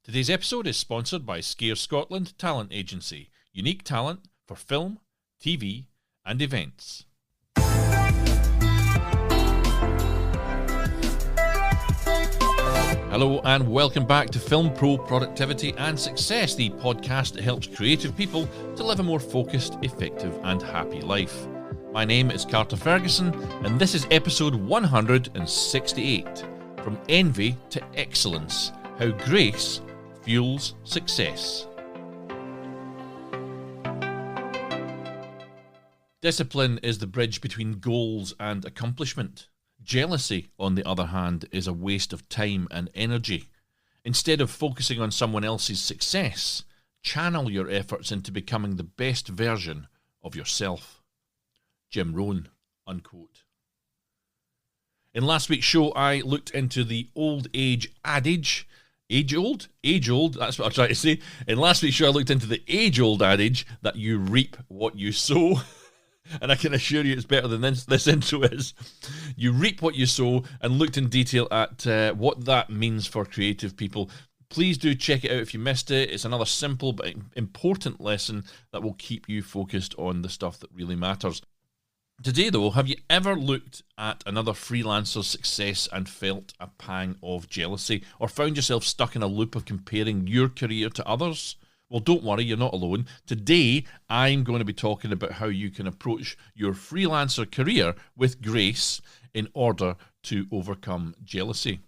Today's episode is sponsored by Scare Scotland Talent Agency, unique talent for film, TV and events. Hello and welcome back to Film Pro Productivity and Success, the podcast that helps creative people to live a more focused, effective and happy life. My name is Carter Ferguson and this is episode 168, From Envy to Excellence, How Grace Fuels Success. Discipline is the bridge between goals and accomplishment. Jealousy, on the other hand, is a waste of time and energy. Instead of focusing on someone else's success, channel your efforts into becoming the best version of yourself. Jim Rohn, unquote. In last week's show, I looked into the old age adage. Age-old, that's what I'm trying to say. In last week's show, I looked into the age-old adage that you reap what you sow. And I can assure you it's better than this intro is. You reap what you sow, and looked in detail at what that means for creative people. Please do check it out if you missed it. It's another simple but important lesson that will keep you focused on the stuff that really matters. Today, though, have you ever looked at another freelancer's success and felt a pang of jealousy, or found yourself stuck in a loop of comparing your career to others? Well, don't worry, you're not alone. Today, I'm going to be talking about how you can approach your freelancer career with grace in order to overcome jealousy.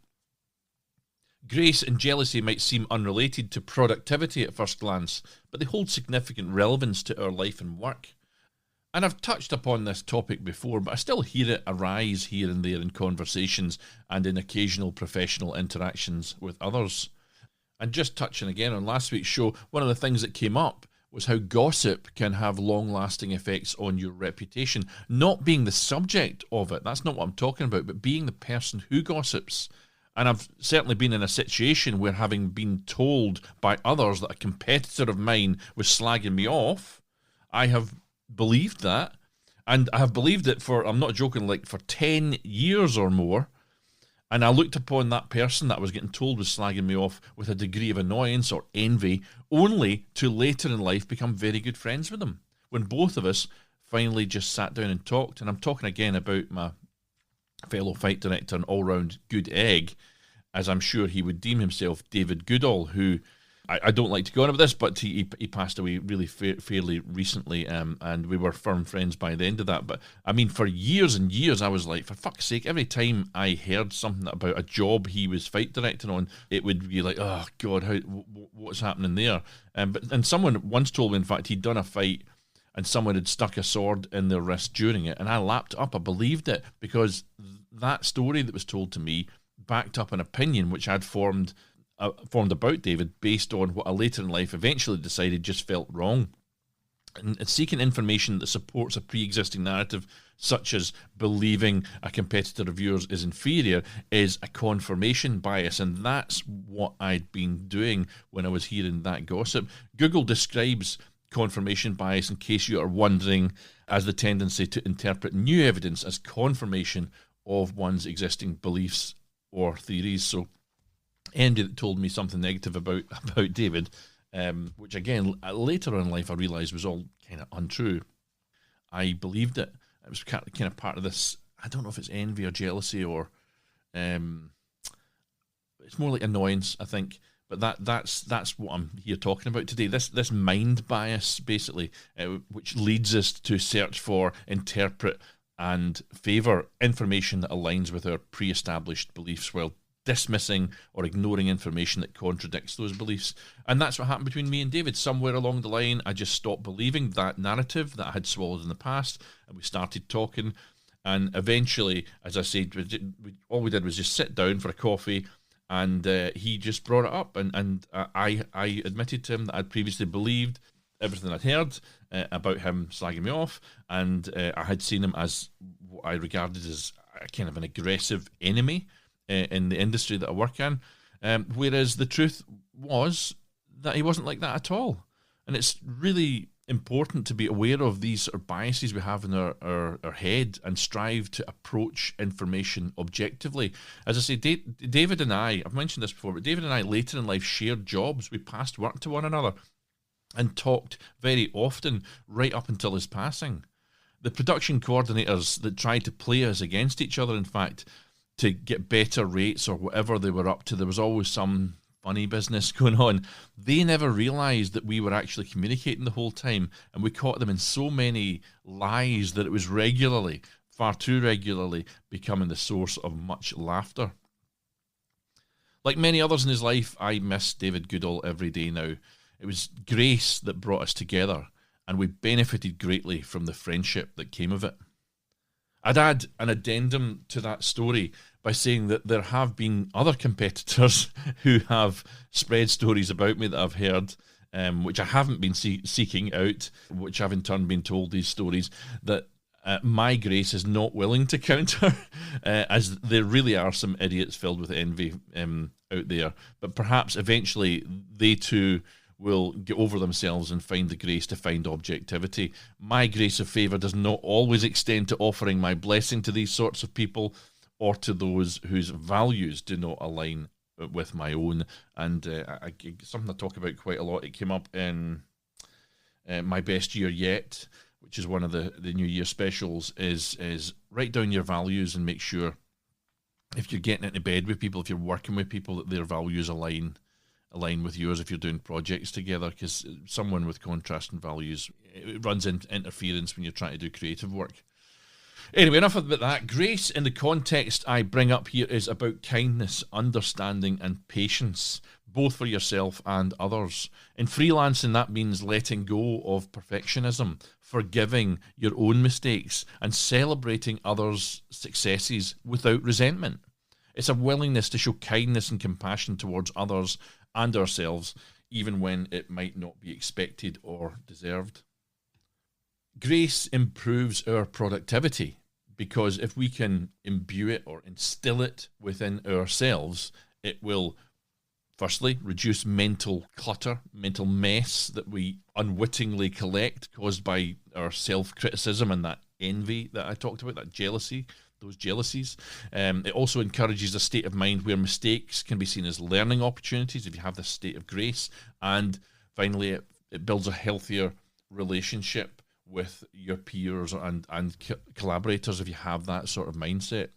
Grace and jealousy might seem unrelated to productivity at first glance, but they hold significant relevance to our life and work. And I've touched upon this topic before, but I still hear it arise here and there in conversations and in occasional professional interactions with others. And just touching again on last week's show, one of the things that came up was how gossip can have long-lasting effects on your reputation. Not being the subject of it, that's not what I'm talking about, but being the person who gossips. And I've certainly been in a situation where, having been told by others that a competitor of mine was slagging me off, I have believed that, and I have believed it for, I'm not joking, like for 10 years or more. And I looked upon that person that I was getting told was slagging me off with a degree of annoyance or envy, only to later in life become very good friends with them, when both of us finally just sat down and talked. And I'm talking again about my fellow fight director and all-round good egg, as I'm sure he would deem himself, David Goodall, who I don't like to go on about this, but he passed away really fairly recently, and we were firm friends by the end of that. But I mean, for years and years, I was like, for fuck's sake, every time I heard something about a job he was fight directing on, it would be like, oh God, what's happening there? And someone once told me, in fact, he'd done a fight and someone had stuck a sword in their wrist during it, and I lapped up. I believed it, because that story that was told to me backed up an opinion which I'd formed about David based on what I later in life eventually decided just felt wrong. And seeking information that supports a pre-existing narrative, such as believing a competitor of yours is inferior, is a confirmation bias, and that's what I'd been doing when I was hearing that gossip. Google describes confirmation bias, in case you are wondering, as the tendency to interpret new evidence as confirmation of one's existing beliefs or theories. So anybody that told me something negative about David, which again later on in life I realised was all kind of untrue, I believed it. It was kind of part of this, I don't know if it's envy or jealousy or it's more like annoyance, I think. But that's what I'm here talking about today. This mind bias, basically, which leads us to search for, interpret, and favour information that aligns with our pre-established beliefs, while dismissing or ignoring information that contradicts those beliefs. And that's what happened between me and David. Somewhere along the line, I just stopped believing that narrative that I had swallowed in the past, and we started talking. And eventually, as I said, all we did was just sit down for a coffee, and he just brought it up, and I admitted to him that I'd previously believed everything I'd heard about him slagging me off, and I had seen him as what I regarded as a kind of an aggressive enemy in the industry that I work in, whereas the truth was that he wasn't like that at all. And it's really important to be aware of these sort of biases we have in our head and strive to approach information objectively. As I say, David and I, I've mentioned this before, but David and I later in life shared jobs. We passed work to one another and talked very often right up until his passing. The production coordinators that tried to play us against each other, in fact, to get better rates or whatever they were up to, there was always some funny business going on. They never realised that we were actually communicating the whole time, and we caught them in so many lies that it was regularly, far too regularly, becoming the source of much laughter. Like many others in his life, I miss David Goodall every day now. It was grace that brought us together, and we benefited greatly from the friendship that came of it. I'd add an addendum to that story by saying that there have been other competitors who have spread stories about me that I've heard, which I haven't been seeking out, which I've in turn been told these stories, that my grace is not willing to counter, as there really are some idiots filled with envy out there. But perhaps eventually they too will get over themselves and find the grace to find objectivity. My grace of favour does not always extend to offering my blessing to these sorts of people or to those whose values do not align with my own. And something I talk about quite a lot, it came up in My Best Year Yet, which is one of the New Year specials, is write down your values and make sure if you're getting into bed with people, if you're working with people, that their values align with yours if you're doing projects together, because someone with contrasting values, it runs into interference when you're trying to do creative work. Anyway, enough about that. Grace, in the context I bring up here, is about kindness, understanding and patience, both for yourself and others. In freelancing, that means letting go of perfectionism, forgiving your own mistakes and celebrating others' successes without resentment. It's a willingness to show kindness and compassion towards others and ourselves, even when it might not be expected or deserved. Grace improves our productivity, because if we can imbue it or instill it within ourselves, it will firstly reduce mental clutter, mental mess that we unwittingly collect, caused by our self-criticism and that envy that I talked about, that jealousy, those jealousies. It also encourages a state of mind where mistakes can be seen as learning opportunities if you have this state of grace. And finally, it builds a healthier relationship with your peers and collaborators if you have that sort of mindset.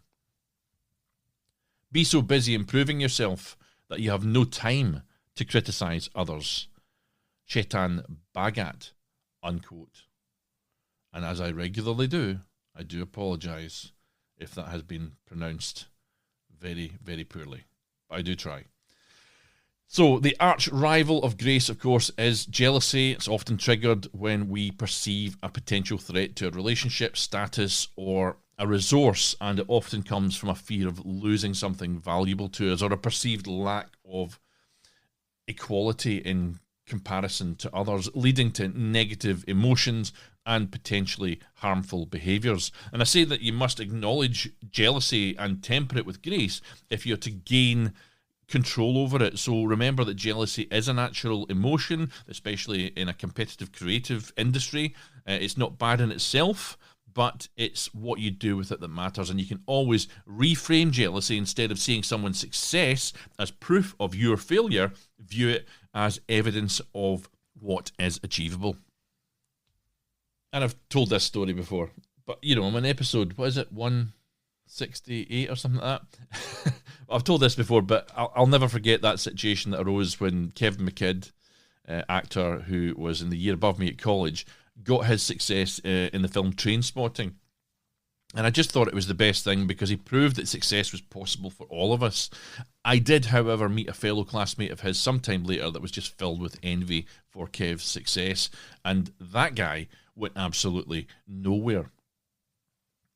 Be so busy improving yourself that you have no time to criticize others. Chetan Bhagat, unquote. And as I regularly do, I do apologize if that has been pronounced very, very poorly. But I do try. So the arch rival of grace, of course, is jealousy. It's often triggered when we perceive a potential threat to a relationship, status, or a resource, and it often comes from a fear of losing something valuable to us or a perceived lack of equality in comparison to others, leading to negative emotions and potentially harmful behaviours. And I say that you must acknowledge jealousy and temper it with grace if you're to gain control over it. So remember that jealousy is a natural emotion, especially in a competitive creative industry. It's not bad in itself, but it's what you do with it that matters. And you can always reframe jealousy. Instead of seeing someone's success as proof of your failure, view it as evidence of what is achievable. And I've told this story before, but you know, I'm on episode, what is it, 168 or something like that? I've told this before, but I'll never forget that situation that arose when Kevin McKidd, actor who was in the year above me at college, got his success in the film Trainspotting. And I just thought it was the best thing because he proved that success was possible for all of us. I did, however, meet a fellow classmate of his sometime later that was just filled with envy for Kev's success. And that guy went absolutely nowhere.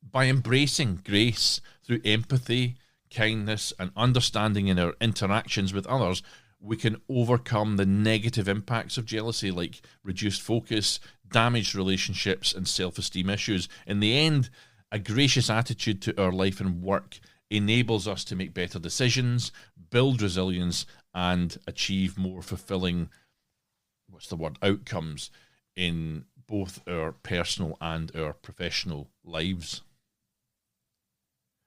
By embracing grace through empathy, kindness, and understanding in our interactions with others, we can overcome the negative impacts of jealousy, like reduced focus, damaged relationships, and self-esteem issues. In the end, a gracious attitude to our life and work enables us to make better decisions, build resilience, and achieve more fulfilling, outcomes in both our personal and our professional lives.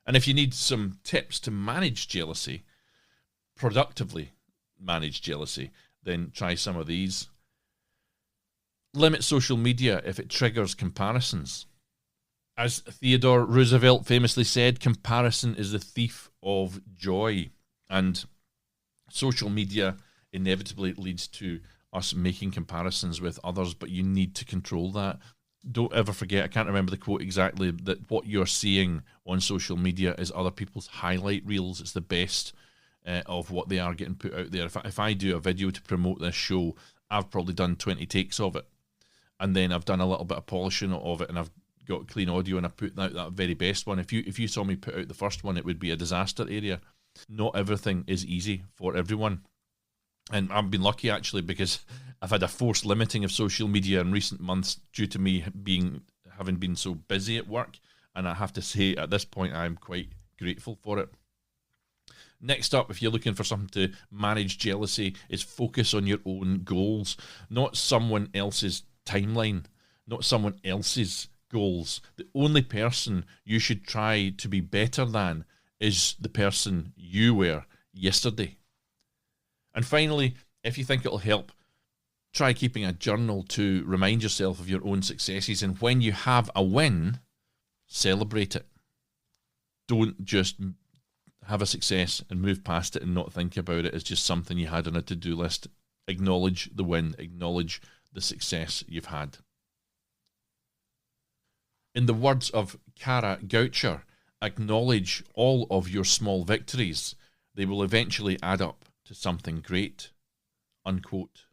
And if you need some tips to manage jealousy, productively manage jealousy, then try some of these. Limit social media if it triggers comparisons. As Theodore Roosevelt famously said, comparison is the thief of joy. And social media inevitably leads to us making comparisons with others, but you need to control that. Don't ever forget, I can't remember the quote exactly, that what you're seeing on social media is other people's highlight reels. It's the best of what they are getting put out there. If I do a video to promote this show, I've probably done 20 takes of it. And then I've done a little bit of polishing of it, and I've got clean audio, and I put out that very best one. If you saw me put out the first one, it would be a disaster area. Not everything is easy for everyone. And I've been lucky, actually, because I've had a forced limiting of social media in recent months due to me having been so busy at work. And I have to say, at this point, I'm quite grateful for it. Next up, if you're looking for something to manage jealousy, is focus on your own goals, not someone else's timeline, not someone else's goals. The only person you should try to be better than is the person you were yesterday. And finally, if you think it'll help, try keeping a journal to remind yourself of your own successes. And when you have a win, celebrate it. Don't just have a success and move past it and not think about it as just something you had on a to-do list. Acknowledge the win. Acknowledge the success you've had. In the words of Kara Goucher, acknowledge all of your small victories. They will eventually add up to something great. Unquote.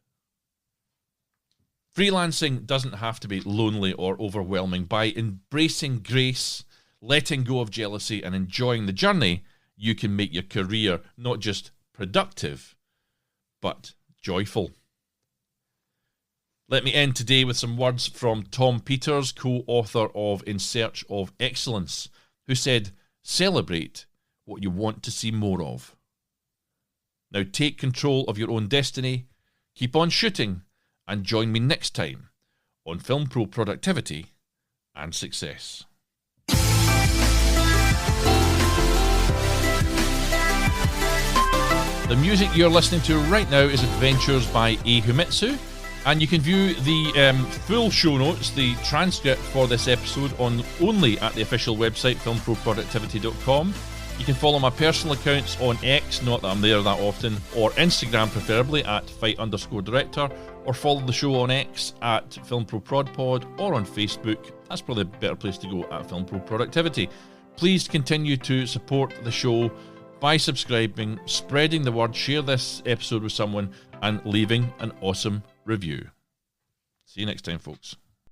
Freelancing doesn't have to be lonely or overwhelming. By embracing grace, letting go of jealousy, and enjoying the journey, you can make your career not just productive, but joyful. Let me end today with some words from Tom Peters, co-author of In Search of Excellence, who said, "Celebrate what you want to see more of." Now take control of your own destiny, keep on shooting, and join me next time on Film Pro Productivity and Success. The music you're listening to right now is Adventures by Ehumitsu, and you can view the full show notes, the transcript for this episode, only at the official website, filmproproductivity.com. You can follow my personal accounts on X, not that I'm there that often, or Instagram preferably at fight_director, or follow the show on X at FilmProProdPod, or on Facebook. That's probably a better place to go, at Film Pro Productivity. Please continue to support the show by subscribing, spreading the word, share this episode with someone, and leaving an awesome review. See you next time, folks.